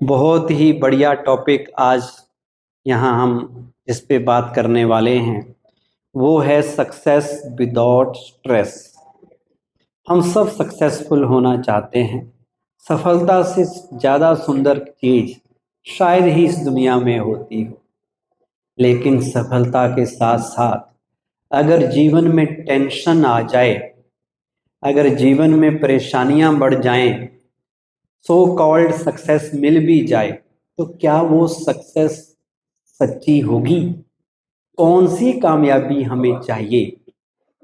बहुत ही बढ़िया टॉपिक आज यहाँ हम इस पे बात करने वाले हैं। वो है सक्सेस विदाउट स्ट्रेस। हम सब सक्सेसफुल होना चाहते हैं। सफलता से ज़्यादा सुंदर चीज़ शायद ही इस दुनिया में होती हो। लेकिन सफलता के साथ साथ अगर जीवन में टेंशन आ जाए, अगर जीवन में परेशानियां बढ़ जाएं, सो कॉल्ड सक्सेस मिल भी जाए, तो क्या वो सक्सेस सच्ची होगी? कौन सी कामयाबी हमें चाहिए?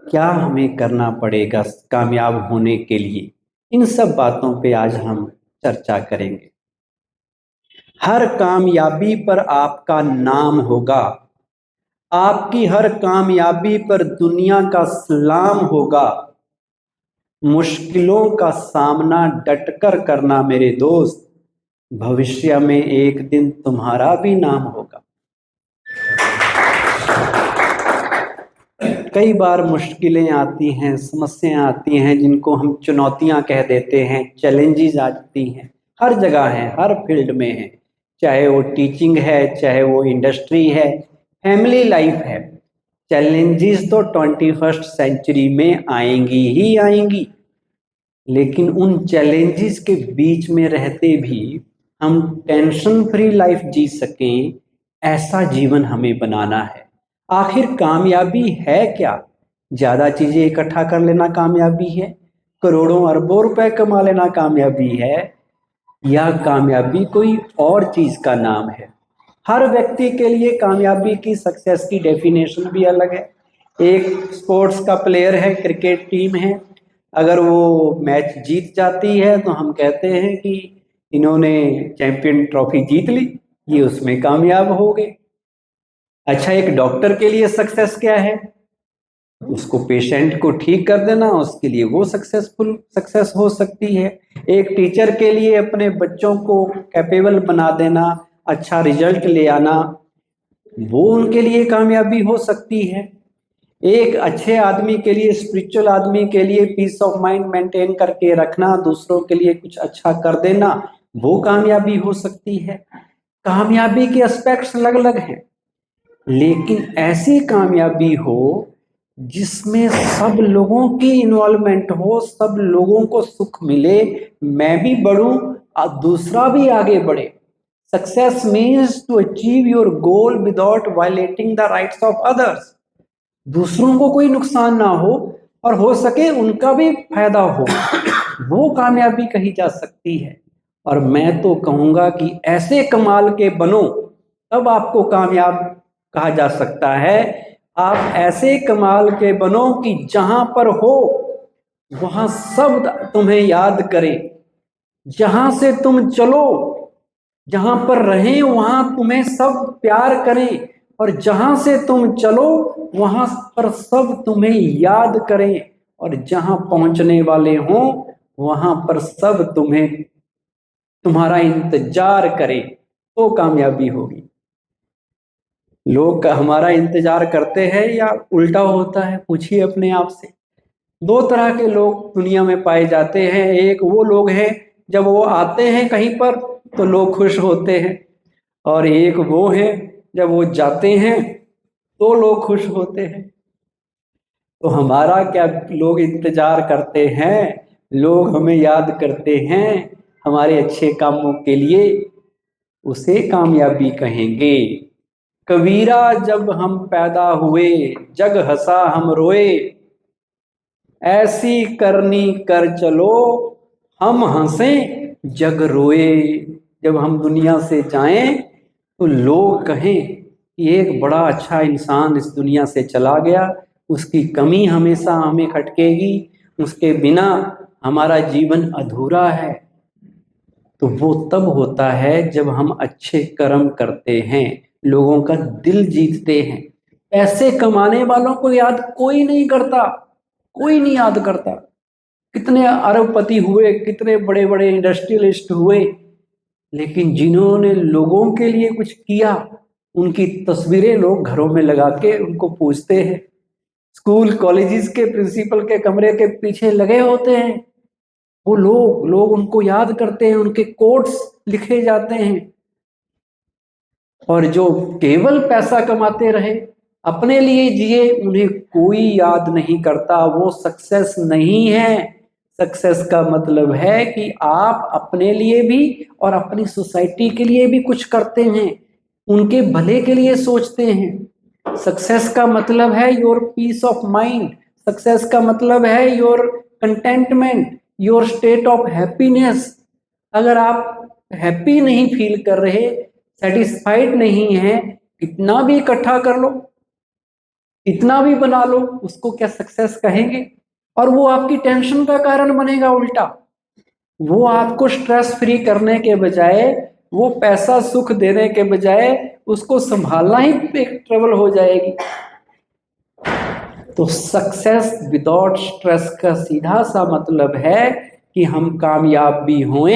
क्या हमें करना पड़ेगा कामयाब होने के लिए? इन सब बातों पे आज हम चर्चा करेंगे। हर कामयाबी पर आपका नाम होगा। आपकी हर कामयाबी पर दुनिया का सलाम होगा। मुश्किलों का सामना डटकर करना मेरे दोस्त। भविष्य में एक दिन तुम्हारा भी नाम होगा। कई बार मुश्किलें आती हैं, समस्याएं आती हैं, जिनको हम चुनौतियां कह देते हैं, चैलेंजेस आती हैं। हर जगह हैं, हर फील्ड में हैं, चाहे वो टीचिंग है, चाहे वो इंडस्ट्री है, फैमिली लाइफ है। चैलेंजेस तो 21st सेंचुरी में आएंगी ही आएंगी। लेकिन उन चैलेंजेस के बीच में रहते भी हम टेंशन फ्री लाइफ जी सकें, ऐसा जीवन हमें बनाना है। आखिर कामयाबी है क्या? ज्यादा चीजें इकट्ठा कर लेना कामयाबी है? करोड़ों अरबों रुपए कमा लेना कामयाबी है? या कामयाबी कोई और चीज का नाम है? हर व्यक्ति के लिए कामयाबी की, सक्सेस की डेफिनेशन भी अलग है। एक स्पोर्ट्स का प्लेयर है, क्रिकेट टीम है, अगर वो मैच जीत जाती है तो हम कहते हैं कि इन्होंने चैंपियन ट्रॉफी जीत ली, ये उसमें कामयाब हो गए। अच्छा, एक डॉक्टर के लिए सक्सेस क्या है? उसको पेशेंट को ठीक कर देना, उसके लिए वो सक्सेस हो सकती है। एक टीचर के लिए अपने बच्चों को कैपेबल बना देना, अच्छा रिजल्ट ले आना, वो उनके लिए कामयाबी हो सकती है। एक अच्छे आदमी के लिए, स्पिरिचुअल आदमी के लिए पीस ऑफ माइंड मेंटेन करके रखना, दूसरों के लिए कुछ अच्छा कर देना, वो कामयाबी हो सकती है। कामयाबी के एस्पेक्ट्स अलग अलग हैं, लेकिन ऐसी कामयाबी हो जिसमें सब लोगों की इन्वॉल्वमेंट हो, सब लोगों को सुख मिले, मैं भी बढ़ूं और दूसरा भी आगे बढ़े। Success means to achieve your goal without violating the rights of others. दूसरों को कोई नुकसान ना हो और हो सके उनका भी फायदा हो, वो कामयाबी कही जा सकती है। और मैं तो कहूंगा कि ऐसे कमाल के बनो, तब आपको कामयाब कहा जा सकता है। आप ऐसे कमाल के बनो कि जहां पर हो वहां सब तुम्हें याद करें, जहां से तुम चलो, जहां पर रहें वहां तुम्हें सब प्यार करें, और जहां से तुम चलो वहां पर सब तुम्हें याद करें, और जहां पहुंचने वाले हों वहां पर सब तुम्हें तुम्हारा इंतजार करें, तो कामयाबी होगी। लोग हमारा इंतजार करते हैं या उल्टा होता है? पूछिए अपने आप से। दो तरह के लोग दुनिया में पाए जाते हैं। एक वो लोग हैं जब वो आते हैं कहीं पर तो लोग खुश होते हैं, और एक वो है जब वो जाते हैं तो लोग खुश होते हैं। तो हमारा क्या? लोग इंतजार करते हैं, लोग हमें याद करते हैं हमारे अच्छे कामों के लिए, उसे कामयाबी कहेंगे। कबीरा जब हम पैदा हुए, जग हंसा हम रोए, ऐसी करनी कर चलो हम हंसें जग रोए। जब हम दुनिया से जाएं तो लोग कहें कि एक बड़ा अच्छा इंसान इस दुनिया से चला गया, उसकी कमी हमेशा हमें खटकेगी, उसके बिना हमारा जीवन अधूरा है। तो वो तब होता है जब हम अच्छे कर्म करते हैं, लोगों का दिल जीतते हैं। पैसे कमाने वालों को याद कोई नहीं करता, कोई नहीं याद करता। कितने अरबपति हुए, कितने बड़े बड़े इंडस्ट्रियलिस्ट हुए, लेकिन जिन्होंने लोगों के लिए कुछ किया, उनकी तस्वीरें लोग घरों में लगा के उनको पूजते हैं। स्कूल कॉलेजेस के प्रिंसिपल के कमरे के पीछे लगे होते हैं वो लोग उनको याद करते हैं, उनके कोट्स लिखे जाते हैं। और जो केवल पैसा कमाते रहे, अपने लिए जिए, उन्हें कोई याद नहीं करता, वो सक्सेस नहीं है। सक्सेस का मतलब है कि आप अपने लिए भी और अपनी सोसाइटी के लिए भी कुछ करते हैं, उनके भले के लिए सोचते हैं। सक्सेस का मतलब है your peace of mind, success का मतलब है your contentment, your state of happiness. अगर आप हैप्पी नहीं फील कर रहे, सेटिस्फाइड नहीं है, इतना भी इकट्ठा कर लो, इतना भी बना लो, उसको क्या सक्सेस कहेंगे? और वो आपकी टेंशन का कारण बनेगा उल्टा। वो आपको स्ट्रेस फ्री करने के बजाय, वो पैसा सुख देने के बजाय, उसको संभालना ही एक ट्रबल हो जाएगी। तो सक्सेस विदाउट स्ट्रेस का सीधा सा मतलब है कि हम कामयाब भी हों,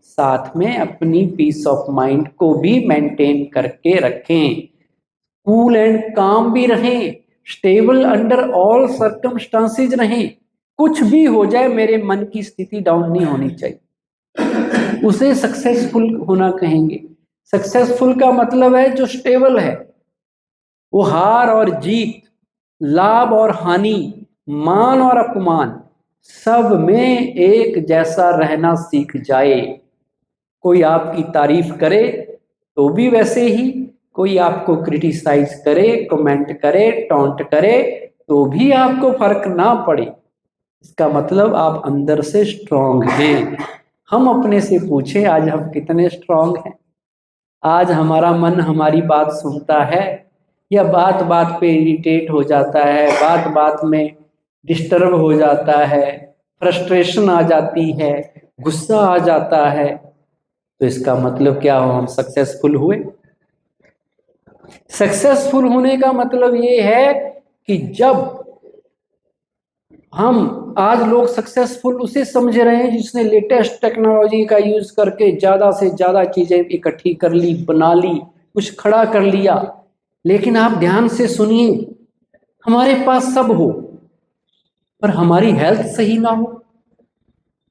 साथ में अपनी पीस ऑफ माइंड को भी मेंटेन करके रखें, कूल एंड काम भी रहें, स्टेबल अंडर ऑल सर्कमस्टांसेस रहें। कुछ भी हो जाए, मेरे मन की स्थिति डाउन नहीं होनी चाहिए, उसे सक्सेसफुल होना कहेंगे। सक्सेसफुल का मतलब है जो स्टेबल है, वो हार और जीत, लाभ और हानि, मान और अपमान, सब में एक जैसा रहना सीख जाए। कोई आपकी तारीफ करे तो भी वैसे ही, कोई आपको क्रिटिसाइज करे, कमेंट करे, टॉन्ट करे तो भी आपको फर्क ना पड़े। इसका मतलब आप अंदर से स्ट्रांग हैं। हम अपने से पूछें, आज हम कितने स्ट्रांग हैं? आज हमारा मन हमारी बात सुनता है या बात बात पे इरिटेट हो जाता है, बात बात में डिस्टर्ब हो जाता है, फ्रस्ट्रेशन आ जाती है, गुस्सा आ जाता है? तो इसका मतलब क्या हो, हम सक्सेसफुल हुए? सक्सेसफुल होने का मतलब ये है कि जब हम, आज लोग सक्सेसफुल उसे समझ रहे हैं जिसने लेटेस्ट टेक्नोलॉजी का यूज करके ज्यादा से ज्यादा चीजें इकट्ठी कर ली, बना ली, कुछ खड़ा कर लिया। लेकिन आप ध्यान से सुनिए, हमारे पास सब हो पर हमारी हेल्थ सही ना हो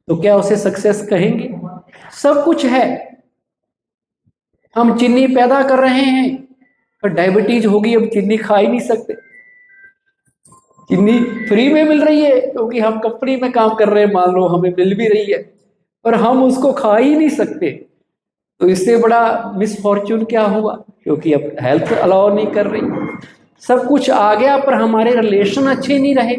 तो क्या उसे सक्सेस कहेंगे? सब कुछ है, हम चीनी पैदा कर रहे हैं पर डायबिटीज होगी, अब चीनी खा ही नहीं सकते। चीनी फ्री में मिल रही है क्योंकि हम कंपनी में काम कर रहे हैं, मान लो हमें मिल भी रही है, पर हम उसको खा ही नहीं सकते। तो इससे बड़ा मिसफॉर्चून क्या हुआ? क्योंकि अब हेल्थ अलाउ नहीं कर रही। सब कुछ आ गया पर हमारे रिलेशन अच्छे नहीं रहे।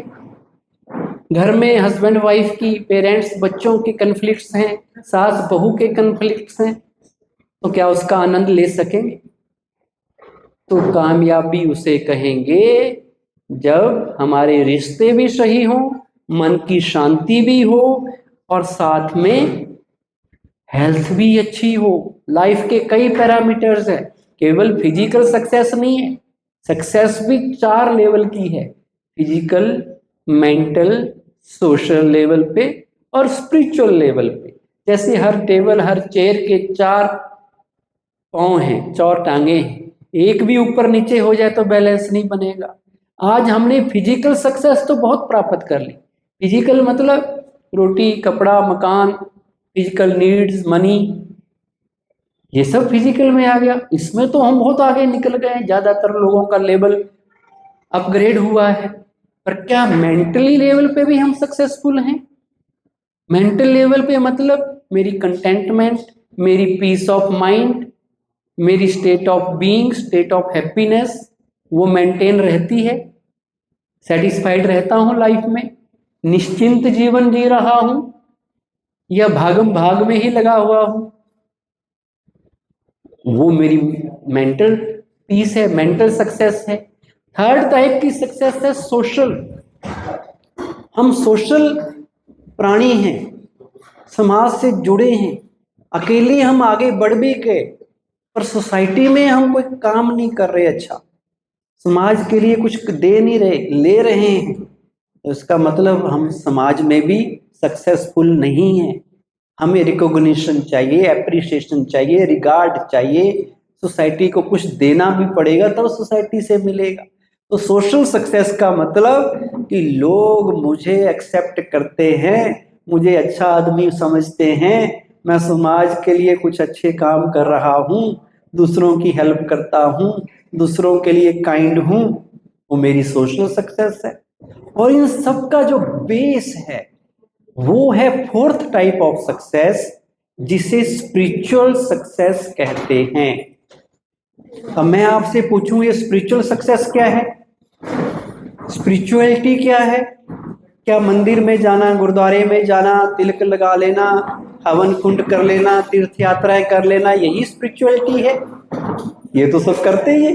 घर में हस्बैंड वाइफ की, पेरेंट्स बच्चों के कन्फ्लिक्ट्स हैं, सास बहू के कन्फ्लिक्ट्स हैं, तो क्या उसका आनंद ले सकेंगे? तो कामयाबी उसे कहेंगे जब हमारे रिश्ते भी सही हो, मन की शांति भी हो और साथ में हेल्थ भी अच्छी हो। लाइफ के कई पैरामीटर्स हैं, केवल फिजिकल सक्सेस नहीं है। सक्सेस भी 4 लेवल की है, फिजिकल, मेंटल, सोशल लेवल पे और स्पिरिचुअल लेवल पे। जैसे हर टेबल, हर चेयर के 4 पांव हैं, 4 टांगे हैं, एक भी ऊपर नीचे हो जाए तो बैलेंस नहीं बनेगा। आज हमने फिजिकल सक्सेस तो बहुत प्राप्त कर ली। फिजिकल मतलब रोटी, कपड़ा, मकान, फिजिकल नीड्स, मनी, ये सब फिजिकल में आ गया। इसमें तो हम बहुत आगे निकल गए हैं, ज्यादातर लोगों का लेवल अपग्रेड हुआ है। पर क्या मेंटली लेवल पे भी हम सक्सेसफुल हैं? मेंटल लेवल पे मतलब मेरी कंटेंटमेंट, मेरी पीस ऑफ माइंड, मेरी state of being, state of happiness, वो मेंटेन रहती है? सेटिस्फाइड रहता हूं लाइफ में, निश्चिंत जीवन जी रहा हूं या भागम भाग में ही लगा हुआ हूं? वो मेरी मेंटल पीस है, मेंटल सक्सेस है। थर्ड टाइप की सक्सेस है सोशल। हम सोशल प्राणी हैं, समाज से जुड़े हैं। अकेले हम आगे बढ़ भी गए पर सोसाइटी में हम कोई काम नहीं कर रहे, अच्छा समाज के लिए कुछ दे नहीं रहे, ले रहे हैं, तो इसका मतलब हम समाज में भी सक्सेसफुल नहीं है। हमें रिकॉग्निशन चाहिए, एप्रिसिएशन चाहिए, रिगार्ड चाहिए, सोसाइटी को कुछ देना भी पड़ेगा तब सोसाइटी से मिलेगा। तो सोशल सक्सेस का मतलब कि लोग मुझे एक्सेप्ट करते हैं, मुझे अच्छा आदमी समझते हैं, मैं समाज के लिए कुछ अच्छे काम कर रहा हूँ, दूसरों की हेल्प करता हूँ, दूसरों के लिए काइंड हूँ, वो मेरी सोशल सक्सेस है। और इन सब का जो बेस है वो है फोर्थ टाइप ऑफ सक्सेस, जिसे स्पिरिचुअल सक्सेस कहते हैं। अब मैं आपसे पूछूं, ये स्पिरिचुअल सक्सेस क्या है? स्पिरिचुअलिटी क्या है? क्या मंदिर में जाना, गुरुद्वारे में जाना, तिलक लगा लेना, हवन कुंड कर लेना, तीर्थ यात्राएं कर लेना, यही स्पिरिचुअलिटी है? ये तो सब करते ही है,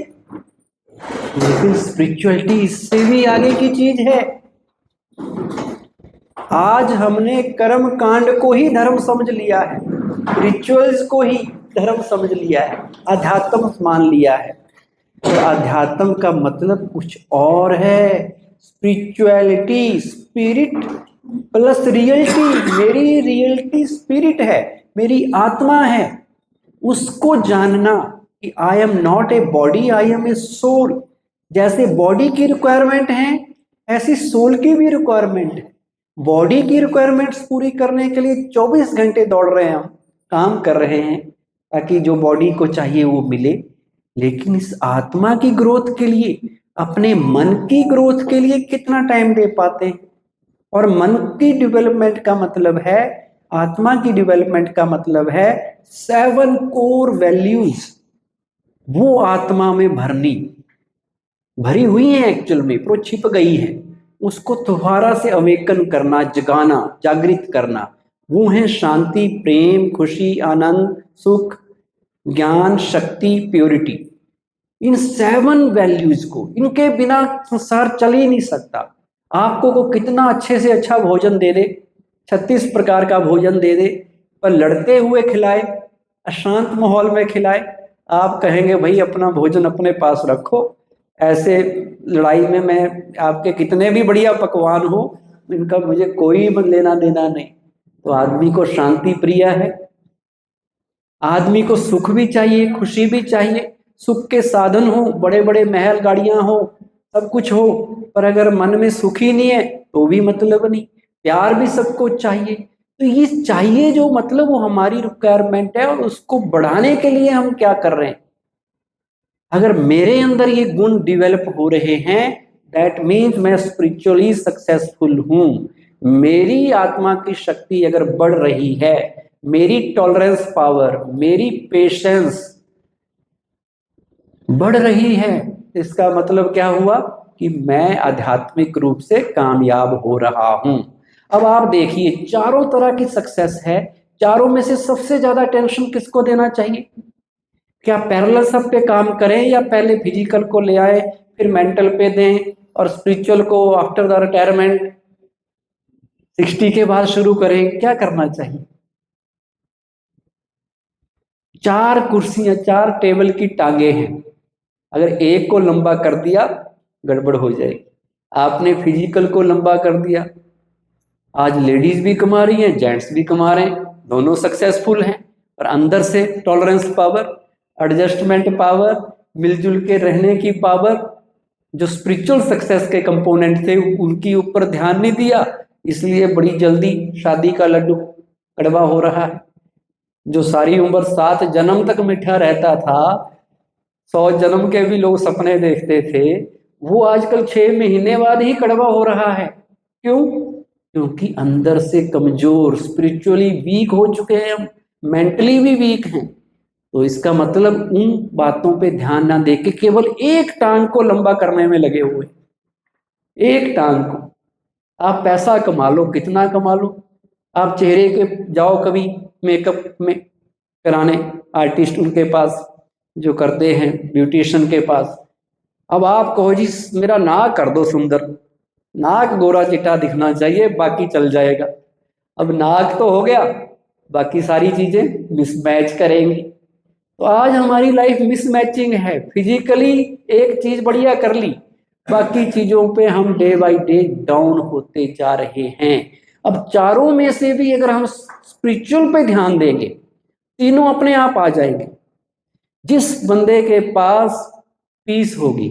लेकिन स्पिरिचुअलिटी इससे भी आगे की चीज है। आज हमने कर्म कांड को ही धर्म समझ लिया है, रिचुअल्स को ही धर्म समझ लिया है, अध्यात्म मान लिया है। और अध्यात्म का मतलब कुछ और है। Spirituality, spirit plus reality. मेरी रियलिटी स्पिरिट है, मेरी आत्मा है। उसको जानना कि I am not a body, I am a soul. जैसे बॉडी की रिक्वायरमेंट है, ऐसी सोल की भी रिक्वायरमेंट है। बॉडी की रिक्वायरमेंट्स पूरी करने के लिए 24 घंटे दौड़ रहे हैं, हम काम कर रहे हैं ताकि जो बॉडी को चाहिए वो मिले। लेकिन इस आत्मा की ग्रोथ के लिए, अपने मन की ग्रोथ के लिए कितना टाइम दे पाते हैं? और मन की डेवलपमेंट का मतलब है, आत्मा की डेवलपमेंट का मतलब है 7 कोर वैल्यूज वो आत्मा में भरी हुई है, एक्चुअल में पर छिप गई है। उसको दोबारा से अवेकन करना, जगाना, जागृत करना। वो है शांति, प्रेम, खुशी, आनंद, सुख, ज्ञान, शक्ति, प्योरिटी। इन 7 वैल्यूज को, इनके बिना संसार चल ही नहीं सकता। आपको को कितना अच्छे से अच्छा भोजन दे दे, 36 प्रकार का भोजन दे दे, पर लड़ते हुए खिलाए, अशांत माहौल में खिलाए, आप कहेंगे भाई अपना भोजन अपने पास रखो। ऐसे लड़ाई में मैं आपके कितने भी बढ़िया पकवान हो, इनका मुझे कोई लेना देना नहीं। तो आदमी को शांति प्रिय है, आदमी को सुख भी चाहिए, खुशी भी चाहिए। सुख के साधन हो, बड़े बड़े महल गाड़ियां हो, सब कुछ हो, पर अगर मन में सुख ही नहीं है तो भी मतलब नहीं। प्यार भी सबको चाहिए। तो ये चाहिए जो मतलब वो हमारी रिक्वायरमेंट है, और उसको बढ़ाने के लिए हम क्या कर रहे हैं? अगर मेरे अंदर ये गुण डेवलप हो रहे हैं, दैट मीन्स मैं स्पिरिचुअली सक्सेसफुल हूं। मेरी आत्मा की शक्ति अगर बढ़ रही है, मेरी टॉलरेंस पावर, मेरी पेशेंस बढ़ रही है, इसका मतलब क्या हुआ कि मैं आध्यात्मिक रूप से कामयाब हो रहा हूं। अब आप देखिए, चारों तरह की सक्सेस है, चारों में से सबसे ज्यादा टेंशन किसको देना चाहिए? क्या पैरेलल सब पे काम करें, या पहले फिजिकल को ले आए फिर मेंटल पे दें, और स्पिरिचुअल को आफ्टर द रिटायरमेंट 60 के बाद शुरू करें? क्या करना चाहिए? 4 कुर्सियां, 4 टेबल की टांगे हैं, अगर एक को लंबा कर दिया गड़बड़ हो जाएगी। आपने फिजिकल को लंबा कर दिया, आज लेडीज भी कमा रही हैं, जेंट्स भी कमा रहे हैं, दोनों सक्सेसफुल हैं। और अंदर से टॉलरेंस पावर, एडजस्टमेंट पावर, मिलजुल के रहने की पावर, जो स्पिरिचुअल सक्सेस के कंपोनेंट थे उनकी ऊपर ध्यान नहीं दिया, इसलिए बड़ी जल्दी शादी का लड्डू कड़वा हो रहा है। जो सारी उम्र 7 जन्म तक मीठा रहता था, 100 जन्म के भी लोग सपने देखते थे, वो आजकल 6 महीने बाद ही कड़वा हो रहा है। क्यों? क्योंकि अंदर से कमजोर, स्पिरिचुअली वीक हो चुके हैं हम, मेंटली भी वीक हैं। तो इसका मतलब उन बातों पे ध्यान ना देके केवल एक टांग को लंबा करने में लगे हुए, एक टांग को। आप पैसा कमा लो, कितना कमा लो, आप चेहरे के जाओ कभी मेकअप में कराने, आर्टिस्ट उनके पास जो करते हैं, ब्यूटिशियन के पास। अब आप कहो जी मेरा नाक कर दो सुंदर, नाक गोरा चिट्टा दिखना चाहिए, बाकी चल जाएगा। अब नाक तो हो गया, बाकी सारी चीजें मिसमैच करेंगी। तो आज हमारी लाइफ मिसमैचिंग है। फिजिकली एक चीज बढ़िया कर ली, बाकी चीजों पे हम डे बाय डे डाउन होते जा रहे हैं। अब चारों में से भी अगर हम स्पिरिचुअल पे ध्यान देंगे, तीनों अपने आप आ जाएंगे। जिस बंदे के पास पीस होगी,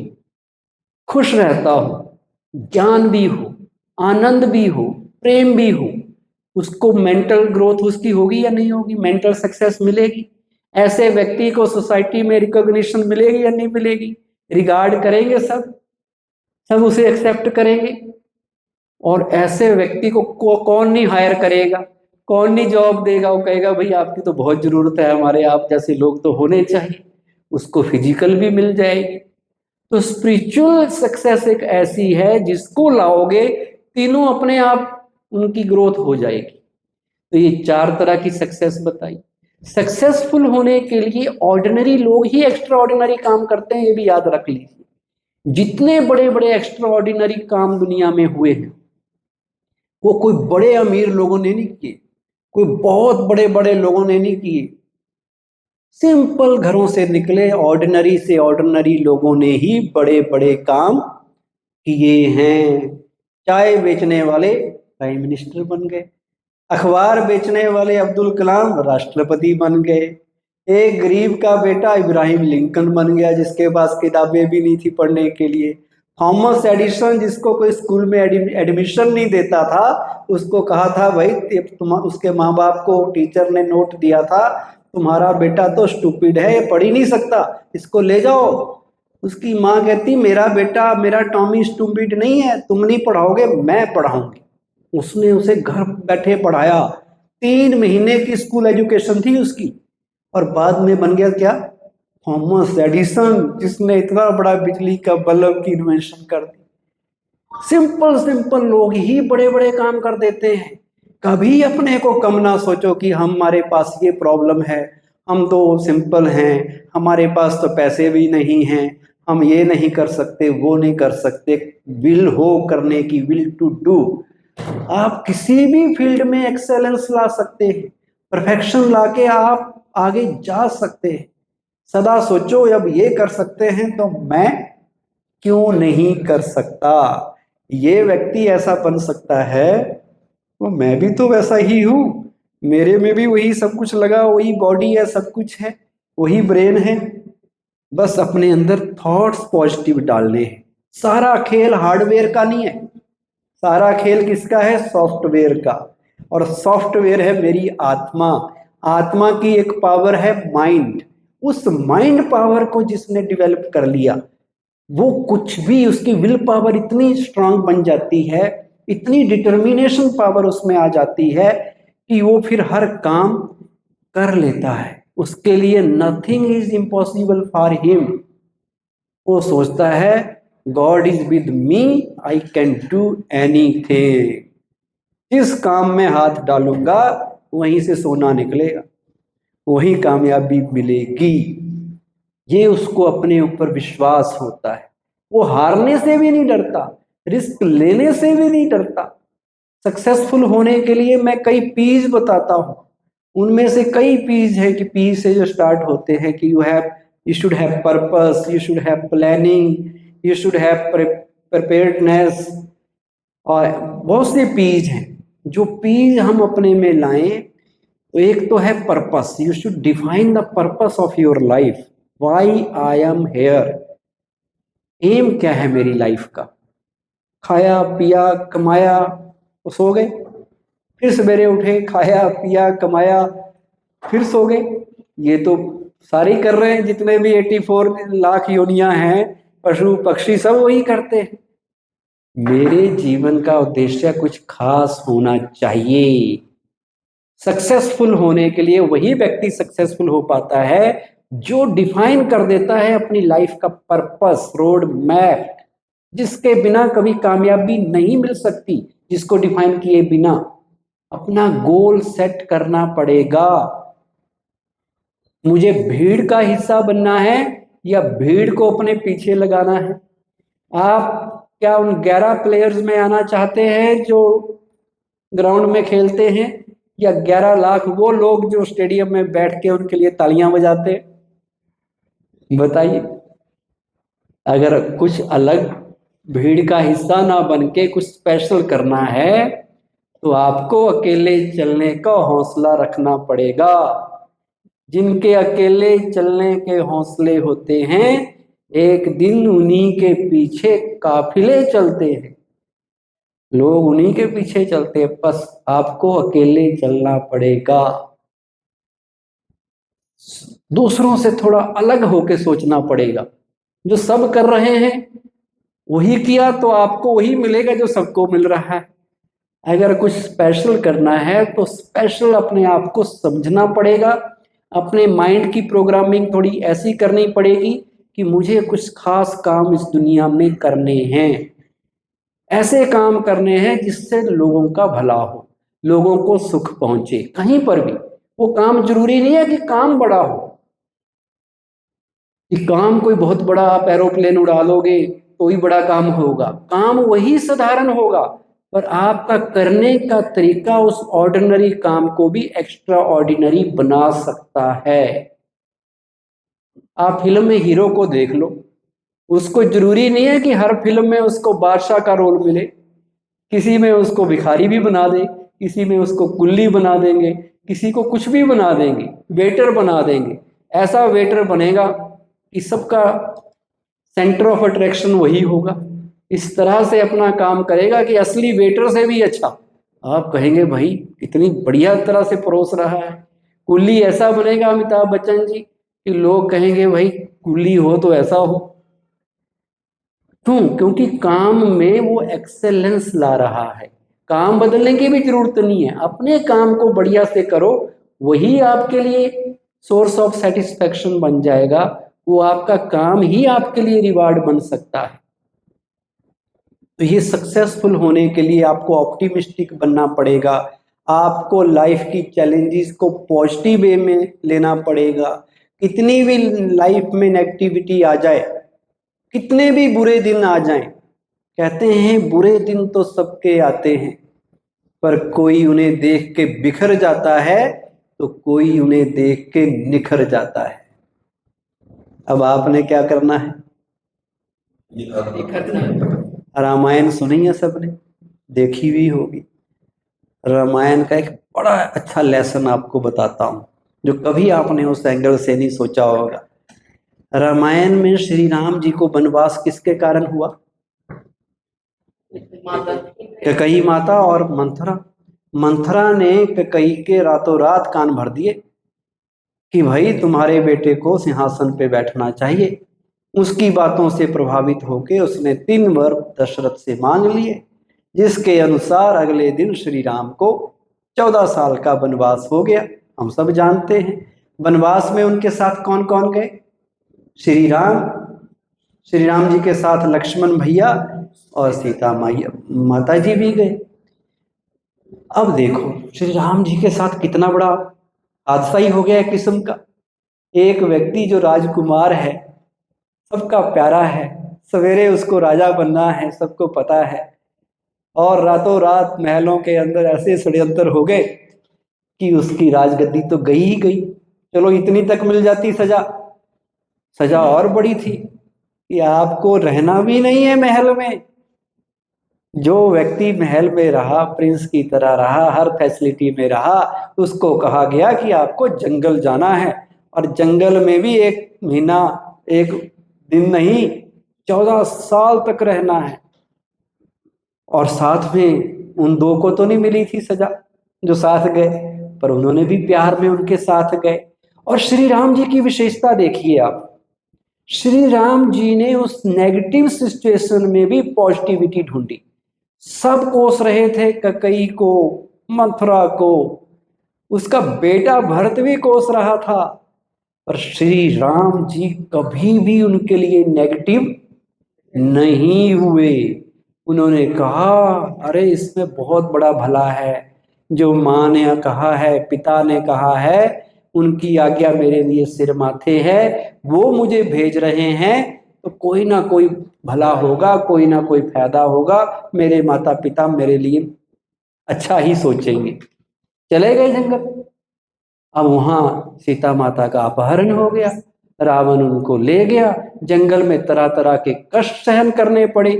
खुश रहता हो, ज्ञान भी हो, आनंद भी हो, प्रेम भी हो, उसको मेंटल ग्रोथ उसकी होगी या नहीं होगी, मेंटल सक्सेस मिलेगी? ऐसे व्यक्ति को सोसाइटी में रिकॉग्निशन मिलेगी या नहीं मिलेगी? रिगार्ड करेंगे सब, सब उसे एक्सेप्ट करेंगे। और ऐसे व्यक्ति को कौन नहीं हायर करेगा, कौन नहीं जॉब देगा? वो कहेगा भाई आपकी तो बहुत जरूरत है, हमारे आप जैसे लोग तो होने चाहिए। उसको फिजिकल भी मिल जाएगी। तो स्पिरिचुअल सक्सेस एक ऐसी है जिसको लाओगे तीनों अपने आप उनकी ग्रोथ हो जाएगी। तो ये 4 तरह की सक्सेस बताई। सक्सेसफुल होने के लिए ऑर्डिनरी लोग ही एक्स्ट्रा ऑर्डिनरी काम करते हैं, ये भी याद रख लीजिए। जितने बड़े बड़े एक्स्ट्रा ऑर्डिनरी काम दुनिया में हुए हैं वो कोई बड़े अमीर लोगों ने नहीं किए, कोई बहुत बड़े बड़े लोगों ने नहीं किए। सिंपल घरों से निकले ऑर्डिनरी से ऑर्डिनरी लोगों ने ही बड़े बड़े काम किए हैं। चाय बेचने वाले प्राइम मिनिस्टर बन गए, अखबार बेचने वाले अब्दुल कलाम राष्ट्रपति बन गए, एक गरीब का बेटा इब्राहिम लिंकन बन गया जिसके पास किताबें भी नहीं थी पढ़ने के लिए। थॉमस एडिसन जिसको कोई स्कूल में एडमिशन नहीं देता था, उसको कहा था भाई उसके माँ बाप को टीचर ने नोट दिया था तुम्हारा बेटा तो स्टूपिड है, ये पढ़ ही नहीं सकता, इसको ले जाओ। उसकी माँ कहती मेरा बेटा, मेरा टॉमी स्टूपिड नहीं है, तुम नहीं पढ़ाओगे मैं पढ़ाऊंगी। उसने उसे घर बैठे पढ़ाया, 3 महीने की स्कूल एजुकेशन थी उसकी, और बाद में बन गया क्या? थॉमस एडिसन, जिसने इतना बड़ा बिजली का बल्ब की इन्वेंशन कर दी। सिंपल सिंपल लोग ही बड़े बड़े काम कर देते हैं। कभी अपने को कम ना सोचो कि हमारे पास ये प्रॉब्लम है, हम तो सिंपल हैं, हमारे पास तो पैसे भी नहीं हैं, हम ये नहीं कर सकते वो नहीं कर सकते। विल हो करने की, विल टू डू। आप किसी भी फील्ड में एक्सेलेंस ला सकते हैं, परफेक्शन लाके आप आगे जा सकते हैं। सदा सोचो अब ये कर सकते हैं तो मैं क्यों नहीं कर सकता। ये व्यक्ति ऐसा बन सकता है तो मैं भी तो वैसा ही हूं, मेरे में भी वही सब कुछ लगा, वही बॉडी है, सब कुछ है, वही ब्रेन है। बस अपने अंदर थॉट्स पॉजिटिव डालने हैं। सारा खेल हार्डवेयर का नहीं है, सारा खेल किसका है? सॉफ्टवेयर का। और सॉफ्टवेयर है मेरी आत्मा। आत्मा की एक पावर है माइंड। उस माइंड पावर को जिसने डेवलप कर लिया, वो कुछ भी, उसकी विल पावर इतनी स्ट्रांग बन जाती है, इतनी डिटर्मिनेशन पावर उसमें आ जाती है कि वो फिर हर काम कर लेता है। उसके लिए nothing is impossible for him. वो सोचता है God is with me, I can do anything. जिस काम में हाथ डालूंगा वहीं से सोना निकलेगा, वहीं कामयाबी मिलेगी। ये उसको अपने ऊपर विश्वास होता है। वो हारने से भी नहीं डरता, रिस्क लेने से भी नहीं डरता। सक्सेसफुल होने के लिए मैं कई पीज बताता हूं, उनमें से कई पीज है कि पी से जो स्टार्ट होते हैं कि you should have purpose, you should have planning, you should have preparedness, और बहुत से पीज हैं। जो पीज हम अपने में लाएं तो एक तो है purpose. You should define the purpose of your life. Why I am here, aim क्या है मेरी लाइफ का? खाया पिया कमाया तो सो गए, फिर सवेरे उठे, खाया पिया कमाया, फिर सो गए। ये तो सारे कर रहे हैं, जितने भी 84 लाख योनियां हैं, पशु पक्षी सब वही करते हैं। मेरे जीवन का उद्देश्य कुछ खास होना चाहिए। सक्सेसफुल होने के लिए वही व्यक्ति सक्सेसफुल हो पाता है जो डिफाइन कर देता है अपनी लाइफ का पर्पस, रोड मैप, जिसके बिना कभी कामयाबी नहीं मिल सकती। जिसको डिफाइन किए बिना अपना गोल सेट करना पड़ेगा। मुझे भीड़ का हिस्सा बनना है या भीड़ को अपने पीछे लगाना है? आप क्या उन 11 प्लेयर्स में आना चाहते हैं जो ग्राउंड में खेलते हैं, या 11 लाख वो लोग जो स्टेडियम में बैठ के उनके लिए तालियां बजाते हैं? बताइए। अगर कुछ अलग भीड़ का हिस्सा ना बन के कुछ स्पेशल करना है तो आपको अकेले चलने का हौसला रखना पड़ेगा। जिनके अकेले चलने के हौसले होते हैं, एक दिन उन्हीं के पीछे काफिले चलते हैं। लोग उन्हीं के पीछे चलते हैं, बस आपको अकेले चलना पड़ेगा। दूसरों से थोड़ा अलग होके सोचना पड़ेगा। जो सब कर रहे हैं वही किया तो आपको वही मिलेगा जो सबको मिल रहा है। अगर कुछ स्पेशल करना है तो स्पेशल अपने आप को समझना पड़ेगा। अपने माइंड की प्रोग्रामिंग थोड़ी ऐसी करनी पड़ेगी कि मुझे कुछ खास काम इस दुनिया में करने हैं, ऐसे काम करने हैं जिससे लोगों का भला हो, लोगों को सुख पहुंचे कहीं पर भी। वो काम जरूरी नहीं है कि काम बड़ा हो, कि काम कोई बहुत बड़ा आप एरोप्लेन उड़ा लोगे तो ही बड़ा काम होगा। काम वही साधारण होगा, पर आपका करने का तरीका उस ऑर्डिनरी काम को भी एक्स्ट्रा ऑर्डिनरी बना सकता है। आप फिल्म में हीरो को देख लो, उसको जरूरी नहीं है कि हर फिल्म में उसको बादशाह का रोल मिले। किसी में उसको भिखारी भी बना दे, किसी में उसको कुल्ली बना देंगे, किसी को कुछ भी बना देंगे, वेटर बना देंगे। ऐसा वेटर बनेगा कि सबका सेंटर ऑफ अट्रैक्शन वही होगा। इस तरह से अपना काम करेगा कि असली वेटर से भी अच्छा। आप कहेंगे भाई इतनी बढ़िया तरह से परोस रहा है। कुल्ली ऐसा बनेगा अमिताभ बच्चन जी कि लोग कहेंगे भाई कुल्ली हो तो ऐसा हो। क्यों? क्योंकि काम में वो एक्सेलेंस ला रहा है। काम बदलने की भी जरूरत नहीं है, अपने काम को बढ़िया से करो, वही आपके लिए सोर्स ऑफ सेटिस्फेक्शन बन जाएगा। वो आपका काम ही आपके लिए रिवार्ड बन सकता है। तो ये सक्सेसफुल होने के लिए आपको ऑप्टिमिस्टिक बनना पड़ेगा। आपको लाइफ की चैलेंजेस को पॉजिटिव वे में लेना पड़ेगा। कितनी भी लाइफ में नेगेटिविटी आ जाए, कितने भी बुरे दिन आ जाएं, कहते हैं बुरे दिन तो सबके आते हैं, पर कोई उन्हें देख के बिखर जाता है तो कोई उन्हें देख के निखर जाता है। अब आपने क्या करना है? रामायण सुनी है सबने, देखी हुई होगी। रामायण का एक बड़ा अच्छा लेसन आपको बताता हूं जो कभी आपने उस एंगल से नहीं सोचा होगा। रामायण में श्री राम जी को वनवास किसके कारण हुआ? कैकेयी माता और मंथरा। मंथरा ने कैकेयी के रातों रात कान भर दिए कि भाई तुम्हारे बेटे को सिंहासन पे बैठना चाहिए। उसकी बातों से प्रभावित होकर उसने 3 वर दशरथ से मांग लिए, जिसके अनुसार अगले दिन श्री राम को 14 साल का वनवास हो गया। हम सब जानते हैं वनवास में उनके साथ कौन कौन गए? श्री राम जी के साथ लक्ष्मण भैया और सीता माता जी भी गए। अब देखो श्री राम जी के साथ कितना बड़ा हादसा ही हो गया है किस्म का। एक व्यक्ति जो राजकुमार है, सबका प्यारा है, सवेरे उसको राजा बनना है, सबको पता है, और रातों रात महलों के अंदर ऐसे षड्यंत्र हो गए कि उसकी राजगद्दी तो गई ही गई। चलो इतनी तक मिल जाती सजा, सजा और बड़ी थी कि आपको रहना भी नहीं है महल में। जो व्यक्ति महल में रहा, प्रिंस की तरह रहा, हर फैसिलिटी में रहा, उसको कहा गया कि आपको जंगल जाना है, और जंगल में भी 1 महीना 1 दिन नहीं 14 साल तक रहना है। और साथ में उन 2 को तो नहीं मिली थी सजा जो साथ गए, पर उन्होंने भी प्यार में उनके साथ गए। और श्री राम जी की विशेषता देखिए आप, श्री राम जी ने उस नेगेटिव सिचुएशन में भी पॉजिटिविटी ढूंढी। सब कोस रहे थे कैकेयी को, मथुरा को, उसका बेटा भरत भी कोस रहा था, पर श्री राम जी कभी भी उनके लिए नेगेटिव नहीं हुए। उन्होंने कहा अरे इसमें बहुत बड़ा भला है, जो माँ ने कहा है, पिता ने कहा है, उनकी आज्ञा मेरे लिए सिर माथे है, वो मुझे भेज रहे हैं तो कोई ना कोई भला होगा, कोई ना कोई फायदा होगा, मेरे माता पिता मेरे लिए अच्छा ही सोचेंगे। चले गए जंगल। अब वहां सीता माता का अपहरण हो गया, रावण उनको ले गया, जंगल में तरह तरह के कष्ट सहन करने पड़े।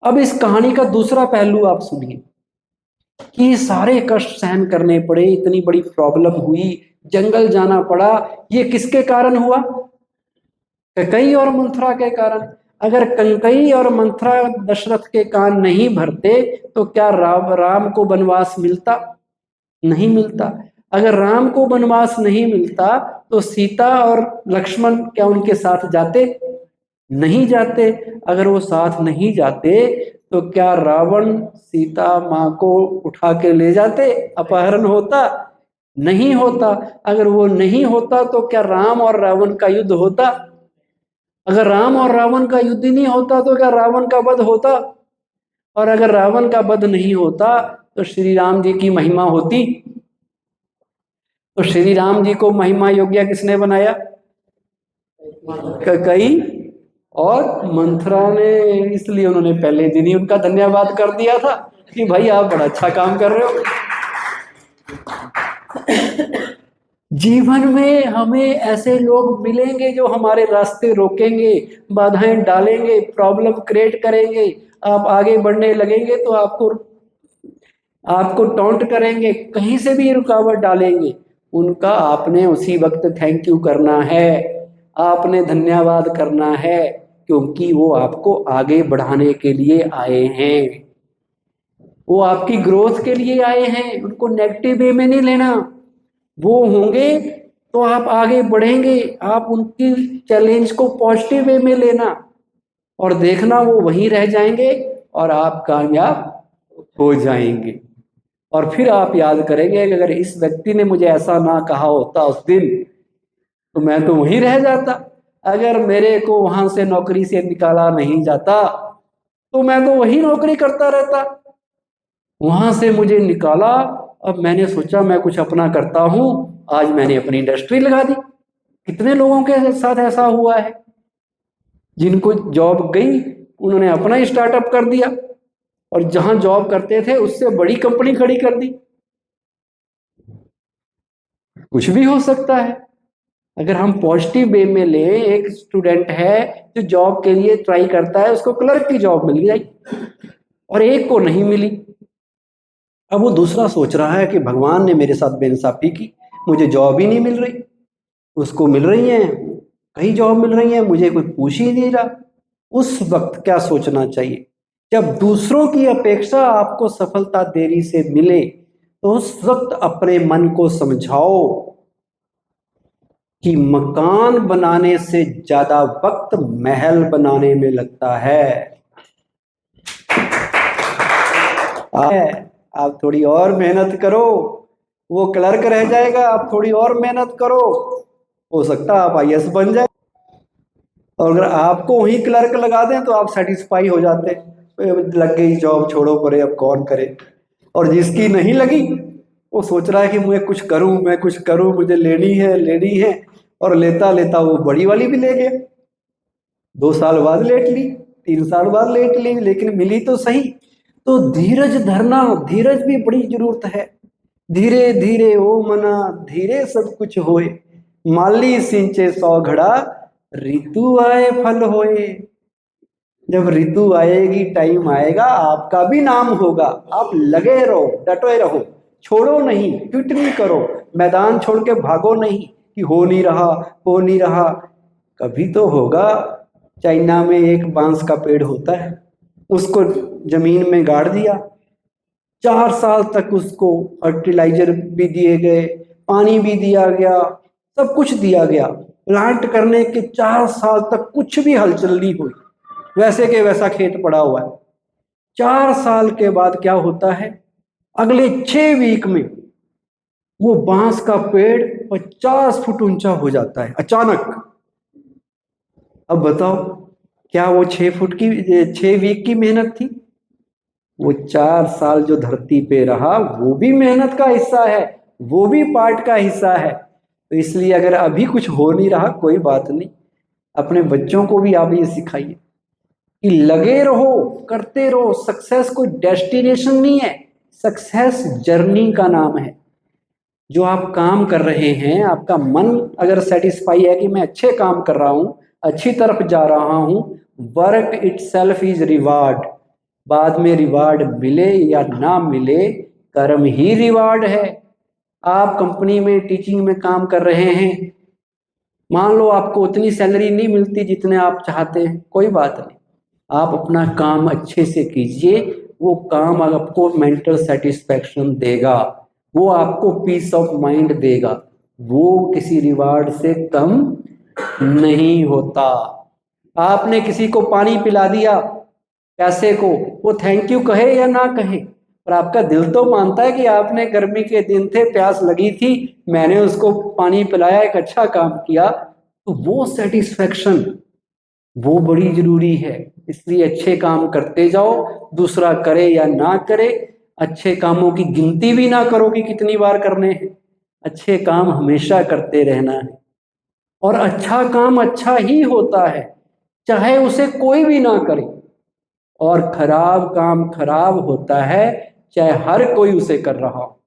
अब इस कहानी का दूसरा पहलू आप सुनिए कि ये सारे कष्ट सहन करने पड़े, इतनी बड़ी प्रॉब्लम हुई, जंगल जाना पड़ा, ये किसके कारण हुआ? कैकेयी और मंथरा के कारण। अगर कंकई और मंथरा दशरथ के कान नहीं भरते तो क्या राम को वनवास मिलता? नहीं मिलता। अगर राम को वनवास नहीं मिलता तो सीता और लक्ष्मण क्या उनके साथ जाते? नहीं जाते। अगर वो साथ नहीं जाते तो क्या रावण सीता माँ को उठा के ले जाते? अपहरण होता? नहीं होता। अगर वो नहीं होता तो क्या राम और रावण का युद्ध होता? अगर राम और रावण का युद्ध नहीं होता तो क्या रावण का वध होता? और अगर रावण का वध नहीं होता तो श्री राम जी की महिमा होती? तो श्री राम जी को महिमा योग्य किसने बनाया? कई और मंथरा ने। इसलिए उन्होंने पहले दिन ही उनका धन्यवाद कर दिया था कि भाई आप बड़ा अच्छा काम कर रहे हो। जीवन में हमें ऐसे लोग मिलेंगे जो हमारे रास्ते रोकेंगे, बाधाएं डालेंगे, प्रॉब्लम क्रिएट करेंगे। आप आगे बढ़ने लगेंगे तो आपको टॉन्ट करेंगे, कहीं से भी रुकावट डालेंगे। उनका आपने उसी वक्त थैंक यू करना है, आपने धन्यवाद करना है, क्योंकि वो आपको आगे बढ़ाने के लिए आए हैं, वो आपकी ग्रोथ के लिए आए हैं। उनको नेगेटिव वे में नहीं लेना। वो होंगे तो आप आगे बढ़ेंगे। आप उनकी चैलेंज को पॉजिटिव वे में लेना और देखना वो वहीं रह जाएंगे और आप कामयाब हो जाएंगे। और फिर आप याद करेंगे कि अगर इस व्यक्ति ने मुझे ऐसा ना कहा होता उस दिन तो मैं तो वहीं रह जाता। अगर मेरे को वहां से नौकरी से निकाला नहीं जाता तो मैं तो वही नौकरी करता रहता। वहां से मुझे निकाला, अब मैंने सोचा मैं कुछ अपना करता हूं, आज मैंने अपनी इंडस्ट्री लगा दी। कितने लोगों के साथ ऐसा हुआ है, जिनको जॉब गई उन्होंने अपना ही स्टार्टअप कर दिया और जहां जॉब करते थे उससे बड़ी कंपनी खड़ी कर दी। कुछ भी हो सकता है अगर हम पॉजिटिव वे में ले। एक स्टूडेंट है जो जॉब के लिए ट्राई करता है, उसको क्लर्क की जॉब मिल गई और एक को नहीं मिली। अब वो दूसरा सोच रहा है कि भगवान ने मेरे साथ बेइंसाफी की, मुझे जॉब ही नहीं मिल रही, उसको मिल रही है, कई जॉब मिल रही है, मुझे कोई पूछ ही नहीं रहा। उस वक्त क्या सोचना चाहिए? जब दूसरों की अपेक्षा आपको सफलता देरी से मिले तो उस वक्त अपने मन को समझाओ कि मकान बनाने से ज्यादा वक्त महल बनाने में लगता है। आप थोड़ी और मेहनत करो, वो क्लर्क रह जाएगा, आप थोड़ी और मेहनत करो, हो सकता है आप आईएएस बन जाए। और अगर आपको वही क्लर्क लगा दें तो आप सेटिस्फाई हो जाते, लग गई जॉब, छोड़ो परे, अब कौन करे। और जिसकी नहीं लगी वो सोच रहा है कि मैं कुछ करूं, मुझे लेनी है, और लेता लेता वो बड़ी वाली भी ले गया। 2 साल बाद लेट ली, 3 साल बाद लेट ली, लेकिन मिली तो सही। तो धीरज धरना, धीरज भी बड़ी जरूरत है। धीरे धीरे ओ मना, धीरे सब कुछ होए, माली सिंचे 100 घड़ा, ऋतु आए फल होए। जब ऋतु आएगी, टाइम आएगा, आपका भी नाम होगा। आप लगे रहो, डटे रहो, छोड़ो नहीं, क्विट नहीं करो, मैदान छोड़ के भागो नहीं कि हो नहीं रहा। कभी तो होगा। चाइना में एक बांस का पेड़ होता है, उसको जमीन में गाड़ दिया, 4 साल तक उसको फर्टिलाइजर भी दिए गए, पानी भी दिया गया, सब कुछ दिया गया। प्लांट करने के 4 साल तक कुछ भी हलचल नहीं हुई, वैसे के वैसा खेत पड़ा हुआ है। 4 साल के बाद क्या होता है? अगले 6 वीक में वो बांस का पेड़ 50 फुट ऊंचा हो जाता है अचानक। अब बताओ, क्या वो 6 वीक की मेहनत थी? वो 4 साल जो धरती पे रहा वो भी मेहनत का हिस्सा है, वो भी पार्ट का हिस्सा है। तो इसलिए अगर अभी कुछ हो नहीं रहा, कोई बात नहीं, अपने बच्चों को भी आप ये सिखाइए कि लगे रहो, करते रहो। सक्सेस कोई डेस्टिनेशन नहीं है, सक्सेस जर्नी का नाम है। जो आप काम कर रहे हैं, आपका मन अगर सेटिस्फाई है कि मैं अच्छे काम कर रहा हूं, अच्छी तरफ जा रहा हूं, वर्क इटसेल्फ इज रिवार्ड। बाद में रिवार्ड मिले या ना मिले, कर्म ही रिवार्ड है। आप कंपनी में टीचिंग में काम कर रहे हैं, मान लो आपको उतनी सैलरी नहीं मिलती जितने आप चाहते हैं, कोई बात नहीं, आप अपना काम अच्छे से कीजिए, वो काम आपको मेंटल सेटिस्फैक्शन देगा, वो आपको पीस ऑफ माइंड देगा, वो किसी रिवार्ड से कम नहीं होता। आपने किसी को पानी पिला दिया प्यासे को, वो थैंक यू कहे या ना कहे, पर आपका दिल तो मानता है कि आपने गर्मी के दिन थे, प्यास लगी थी, मैंने उसको पानी पिलाया, एक अच्छा काम किया, तो वो सेटिस्फैक्शन वो बड़ी जरूरी है। इसलिए अच्छे काम करते जाओ, दूसरा करे या ना करे, अच्छे कामों की गिनती भी ना करो कि कितनी बार करने हैं, अच्छे काम हमेशा करते रहना है। और अच्छा काम अच्छा ही होता है, चाहे उसे कोई भी ना करे, और खराब काम खराब होता है, चाहे हर कोई उसे कर रहा हो।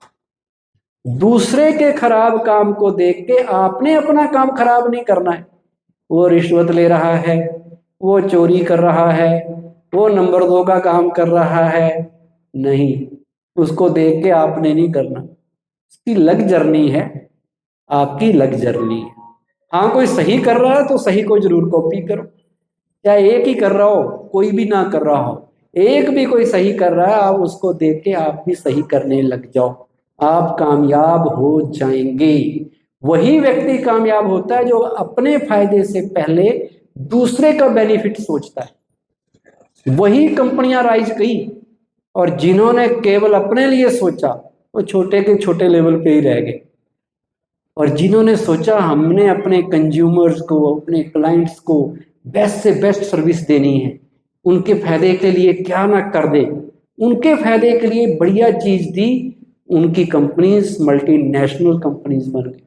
दूसरे के खराब काम को देख के आपने अपना काम खराब नहीं करना है। वो रिश्वत ले रहा है, वो चोरी कर रहा है, वो नंबर 2 का काम कर रहा है, नहीं, उसको देख के आपने नहीं करना, उसकी लग जर्नी है, आपकी लग जर्नी है। हाँ, कोई सही कर रहा है तो सही को जरूर कॉपी करो, चाहे एक ही कर रहा हो, कोई भी ना कर रहा हो, एक भी कोई सही कर रहा है, आप उसको देख के आप भी सही करने लग जाओ, आप कामयाब हो जाएंगे। वही व्यक्ति कामयाब होता है जो अपने फायदे से पहले दूसरे का बेनिफिट सोचता है। वही कंपनियां राइज की, और जिन्होंने केवल अपने लिए सोचा वो छोटे के छोटे लेवल पे ही रह गए, और जिन्होंने सोचा हमने अपने कंज्यूमर्स को, अपने क्लाइंट्स को बेस्ट से बेस्ट सर्विस देनी है, उनके फायदे के लिए क्या ना कर दे, उनके फायदे के लिए बढ़िया चीज दी, उनकी कंपनीज मल्टीनेशनल कंपनीज बन गई,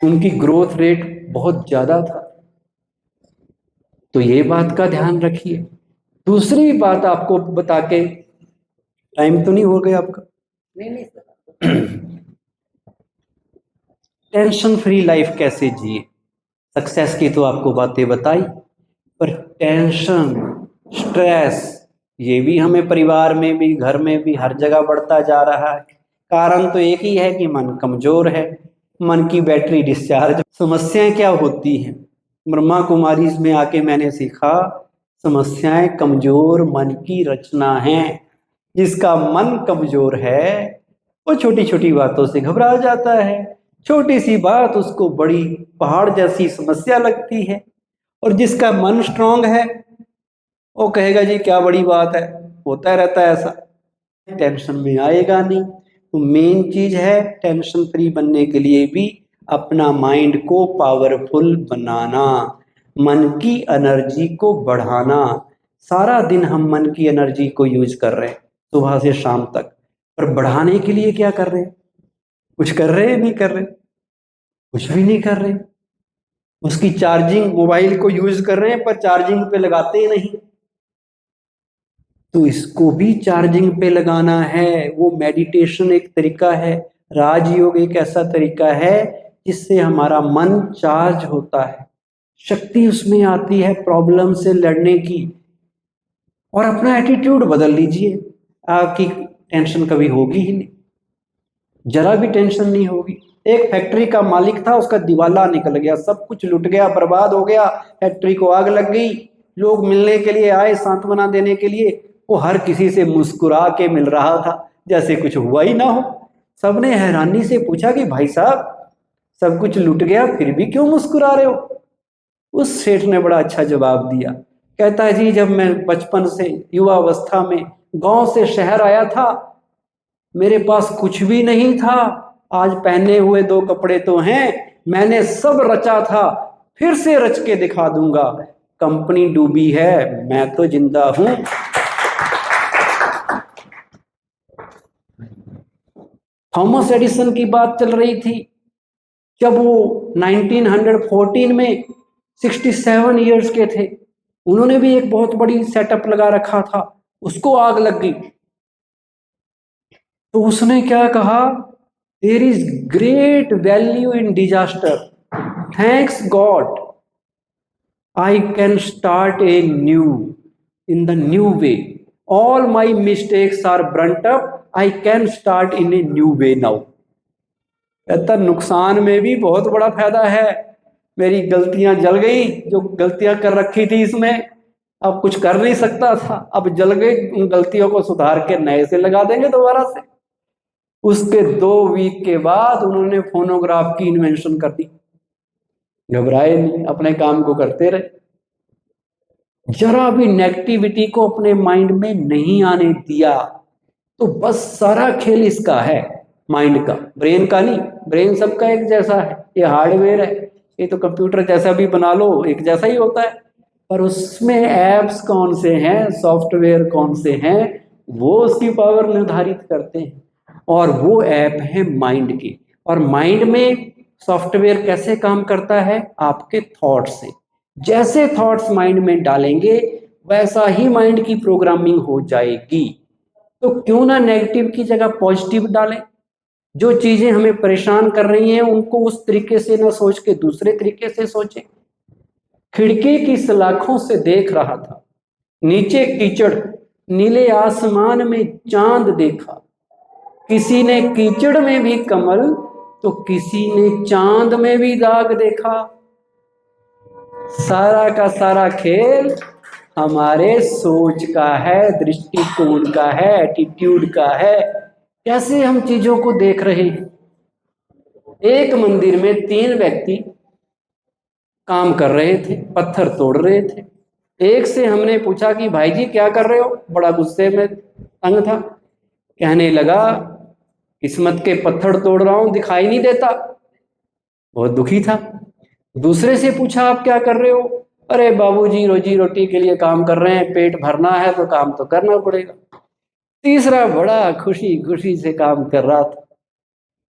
उनकी ग्रोथ रेट बहुत ज्यादा था। तो ये बात का ध्यान रखिए। दूसरी बात आपको बता के, टाइम तो नहीं हो गया आपका? नहीं टेंशन फ्री लाइफ कैसे जिए? सक्सेस की तो आपको बातें बताई, पर टेंशन, स्ट्रेस, ये भी हमें परिवार में भी, घर में भी, हर जगह बढ़ता जा रहा है। कारण तो एक ही है कि मन कमजोर है, मन की बैटरी डिस्चार्ज। समस्याएं क्या होती हैं? ब्रह्मा कुमारी में आके मैंने सीखा, समस्याएं कमजोर मन की रचना है। जिसका मन कमजोर है वो छोटी छोटी बातों से घबरा जाता है, छोटी सी बात उसको बड़ी पहाड़ जैसी समस्या लगती है। और जिसका मन स्ट्रांग है वो कहेगा जी क्या बड़ी बात है, होता रहता है ऐसा, टेंशन में आएगा नहीं। तो मेन चीज है टेंशन फ्री बनने के लिए भी अपना माइंड को पावरफुल बनाना, मन की एनर्जी को बढ़ाना। सारा दिन हम मन की एनर्जी को यूज कर रहे हैं सुबह से शाम तक, पर बढ़ाने के लिए क्या कर रहे हैं? कुछ कर रहे हैं? नहीं कर रहे, कुछ भी नहीं कर रहे। उसकी चार्जिंग, मोबाइल को यूज कर रहे हैं पर चार्जिंग पे लगाते ही नहीं। तो इसको भी चार्जिंग पे लगाना है। वो मेडिटेशन एक तरीका है, राजयोग एक ऐसा तरीका है जिससे हमारा मन चार्ज होता है, शक्ति उसमें आती है प्रॉब्लम से लड़ने की। और अपना एटीट्यूड बदल लीजिए, आपकी टेंशन कभी होगी ही नहीं, जरा भी टेंशन नहीं होगी। एक फैक्ट्री का मालिक था, उसका दिवाला निकल गया, सब कुछ लुट गया, बर्बाद हो गया, फैक्ट्री को आग लग गई। लोग मिलने के लिए आए, सांत्वना देने के लिए, वो हर किसी से मुस्कुरा के मिल रहा था जैसे कुछ हुआ ही ना हो। सबने हैरानी से पूछा कि भाई साहब सब कुछ लुट गया फिर भी क्यों मुस्कुरा रहे हो? उस सेठ ने बड़ा अच्छा जवाब दिया, कहता है जी जब मैं बचपन से युवावस्था में गांव से शहर आया था, मेरे पास कुछ भी नहीं था, आज पहने हुए 2 कपड़े तो हैं, मैंने सब रचा था, फिर से रच के दिखा दूंगा। कंपनी डूबी है, मैं तो जिंदा हूं। थॉमस एडिसन की बात चल रही थी, जब वो 1914 में 67 इयर्स के थे, उन्होंने भी एक बहुत बड़ी सेटअप लगा रखा था, उसको आग लग गई। तो उसने क्या कहा, there is great value in disaster, thanks god I can start a new in the new way, all my mistakes are burnt up, I can start in a new way now. कहता नुकसान में भी बहुत बड़ा फायदा है, मेरी गलतियां जल गई, जो गलतियां कर रखी थी इसमें अब कुछ कर नहीं सकता था, अब जल गई, उन गलतियों को सुधार के नए से लगा देंगे दोबारा से। उसके 2 वीक के बाद उन्होंने फोनोग्राफ की इन्वेंशन कर दी। घबराए नहीं, अपने काम को करते रहे, जरा भी नेगेटिविटी को अपने माइंड में नहीं आने दिया। तो बस सारा खेल इसका है, माइंड का, ब्रेन का नहीं। ब्रेन सबका एक जैसा है, ये हार्डवेयर है, ये तो कंप्यूटर जैसा भी बना लो एक जैसा ही होता है, पर उसमें एप्स कौन से हैं, सॉफ्टवेयर कौन से हैं, वो उसकी पावर निर्धारित करते हैं। और वो ऐप है माइंड की। और माइंड में सॉफ्टवेयर कैसे काम करता है, आपके थॉट से। जैसे थॉट्स माइंड में डालेंगे वैसा ही माइंड की प्रोग्रामिंग हो जाएगी। तो क्यों ना नेगेटिव की जगह पॉजिटिव डालें। जो चीजें हमें परेशान कर रही हैं उनको उस तरीके से ना सोच के दूसरे तरीके से सोचें। खिड़की की सलाखों से देख रहा था, नीचे कीचड़, नीले आसमान में चांद देखा। किसी ने कीचड़ में भी कमल, तो किसी ने चांद में भी दाग देखा। सारा का सारा खेल हमारे सोच का है, दृष्टिकोण का है, एटीट्यूड का है, कैसे हम चीजों को देख रहे हैं। एक मंदिर में 3 व्यक्ति काम कर रहे थे, पत्थर तोड़ रहे थे। एक से हमने पूछा कि भाई जी क्या कर रहे हो, बड़ा गुस्से में तंग था, कहने लगा किस्मत के पत्थर तोड़ रहा हूं, दिखाई नहीं देता, बहुत दुखी था। दूसरे से पूछा आप क्या कर रहे हो, अरे बाबूजी रोजी रोटी के लिए काम कर रहे हैं, पेट भरना है तो काम तो करना पड़ेगा। तीसरा बड़ा खुशी खुशी से काम कर रहा था,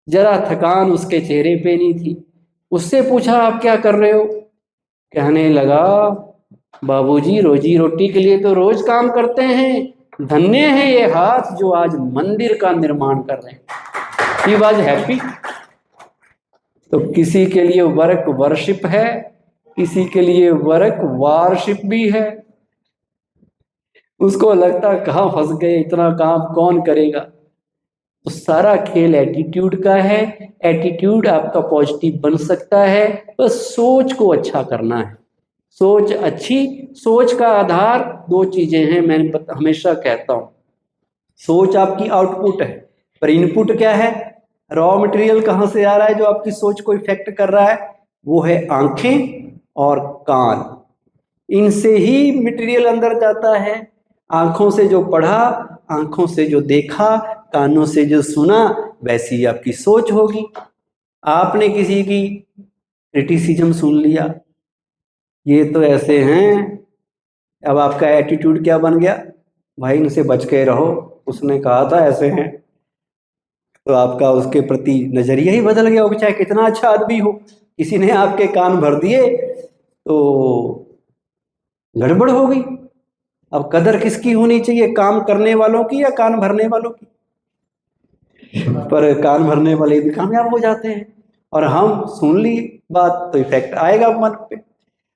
जरा थकान उसके चेहरे पे नहीं थी। उससे पूछा आप क्या कर रहे हो, कहने लगा बाबूजी रोजी रोटी के लिए तो रोज काम करते हैं, धन्य है ये हाथ जो आज मंदिर का निर्माण कर रहे हैं। He was happy. तो किसी के लिए वर्क वर्शिप है, किसी के लिए वर्क वारशिप भी है। उसको लगता कहाँ फंस गए, इतना काम कौन करेगा। तो सारा खेल एटीट्यूड का है। एटीट्यूड आपका पॉजिटिव बन सकता है, बस सोच को अच्छा करना है। सोच अच्छी, सोच का आधार 2 चीजें हैं, मैं हमेशा कहता हूं। सोच आपकी आउटपुट है, पर इनपुट क्या है, रॉ मटेरियल कहां से आ रहा है जो आपकी सोच को इफेक्ट कर रहा है, वो है आंखें और कान। इनसे ही मटेरियल अंदर जाता है। आंखों से जो पढ़ा, आंखों से जो देखा, कानों से जो सुना, वैसी आपकी सोच होगी। आपने किसी की क्रिटिसिज्म सुन लिया, ये तो ऐसे हैं, अब आपका एटीट्यूड क्या बन गया, भाई इनसे बच के रहो, उसने कहा था ऐसे हैं। तो आपका उसके प्रति नजरिया ही बदल गया, चाहे कितना अच्छा आदमी हो। किसी ने आपके कान भर दिए तो गड़बड़ हो गई। अब कदर किसकी होनी चाहिए, काम करने वालों की या कान भरने वालों की। पर कान भरने वाले भी कामयाब हो जाते हैं, और हम सुन ली बात तो इफेक्ट आएगा मन पे।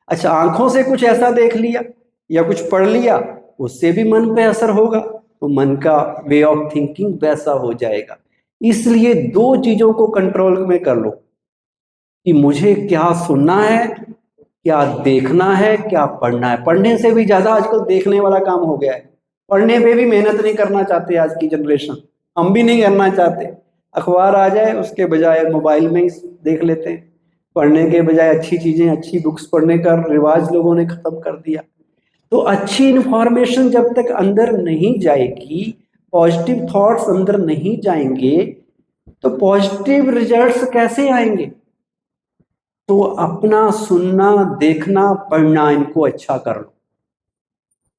अच्छा, आंखों से कुछ ऐसा देख लिया या कुछ पढ़ लिया, उससे भी मन पे असर होगा, तो मन का वे ऑफ थिंकिंग वैसा हो जाएगा। इसलिए 2 चीजों को कंट्रोल में कर लो कि मुझे क्या सुनना है, क्या देखना है, क्या पढ़ना है। पढ़ने से भी ज्यादा आजकल देखने वाला काम हो गया है। पढ़ने पे भी मेहनत नहीं करना चाहते आज की जनरेशन, हम भी नहीं करना चाहते। अखबार आ जाए उसके बजाय मोबाइल में ही देख लेते हैं। पढ़ने के बजाय अच्छी चीजें, अच्छी बुक्स पढ़ने का रिवाज लोगों ने खत्म कर दिया। तो अच्छी इंफॉर्मेशन जब तक अंदर नहीं जाएगी, पॉजिटिव थॉट्स अंदर नहीं जाएंगे, तो पॉजिटिव रिजल्ट्स कैसे आएंगे। तो अपना सुनना, देखना, पढ़ना, इनको अच्छा कर लो,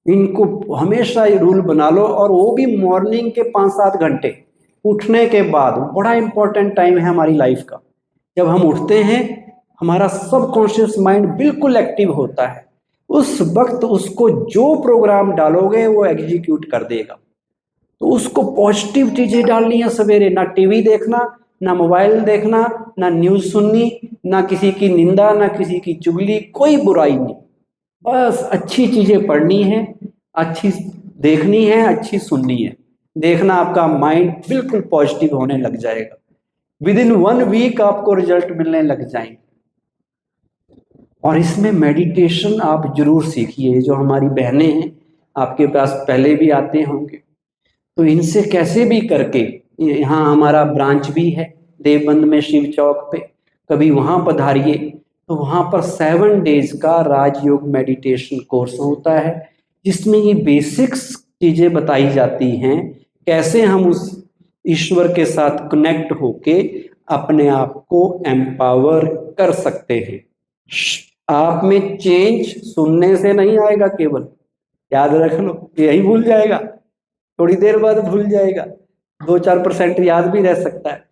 इनको हमेशा ये रूल बना लो। और वो भी मॉर्निंग के 5-7 घंटे उठने के बाद। बड़ा इंपॉर्टेंट टाइम है हमारी लाइफ का। जब हम उठते हैं हमारा सबकॉन्शियस माइंड बिल्कुल एक्टिव होता है। उस वक्त उसको जो प्रोग्राम डालोगे वो एग्जीक्यूट कर देगा। तो उसको पॉजिटिव चीजें डालनी है सवेरे, ना टीवी देखना, ना मोबाइल देखना, ना न्यूज सुननी, ना किसी की निंदा, ना किसी की चुगली, कोई बुराई नहीं। बस अच्छी चीजें पढ़नी है, अच्छी देखनी है, अच्छी सुननी है। देखना आपका माइंड बिल्कुल पॉजिटिव होने लग जाएगा। विद इन 1 वीक आपको रिजल्ट मिलने लग जाएंगे। और इसमें मेडिटेशन आप जरूर सीखिए। जो हमारी बहनें हैं आपके पास पहले भी आते होंगे, तो इनसे कैसे भी करके, यहाँ हमारा ब्रांच भी है देवबंद में शिव चौक पे, कभी वहाँ पधारिए। तो वहाँ पर 7 डेज का राजयोग मेडिटेशन कोर्स होता है, जिसमें ये बेसिक्स चीज़ें बताई जाती हैं, कैसे हम उस ईश्वर के साथ कनेक्ट होके अपने आप को एम्पावर कर सकते हैं। आप में चेंज सुनने से नहीं आएगा, केवल याद रख लो, यही भूल जाएगा, थोड़ी देर बाद भूल जाएगा, 2-4% याद भी रह सकता है,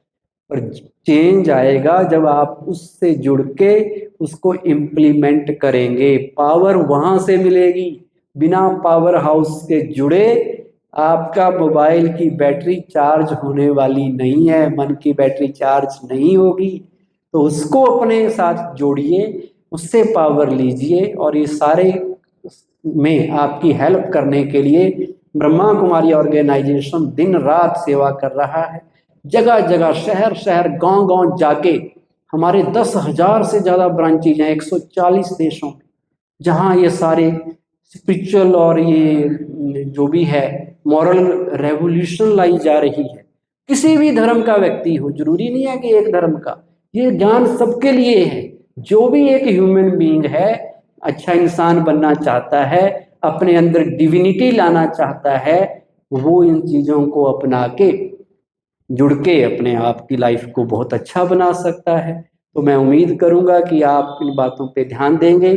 पर चेंज आएगा जब आप उससे जुड़ के उसको इम्प्लीमेंट करेंगे। पावर वहां से मिलेगी। बिना पावर हाउस के जुड़े आपका मोबाइल की बैटरी चार्ज होने वाली नहीं है, मन की बैटरी चार्ज नहीं होगी। तो उसको अपने साथ जोड़िए, उससे पावर लीजिए, और ये सारे में आपकी हेल्प करने के लिए ब्रह्मा कुमारी ऑर्गेनाइजेशन दिन रात सेवा कर रहा है। जगह जगह, शहर शहर, गांव गांव जाके हमारे 10,000 से ज़्यादा ब्रांचेज हैं 140 देशों में, जहां ये सारे स्पिरिचुअल और ये जो भी है मॉरल रेवोल्यूशन लाई जा रही है। किसी भी धर्म का व्यक्ति हो, जरूरी नहीं है कि एक धर्म का, ये ज्ञान सबके लिए है। जो भी एक ह्यूमन बीइंग है, अच्छा इंसान बनना चाहता है, अपने अंदर डिविनिटी लाना चाहता है, वो इन चीज़ों को अपना के जुड़ के अपने आप की लाइफ को बहुत अच्छा बना सकता है। तो मैं उम्मीद करूंगा कि आप इन बातों पे ध्यान देंगे।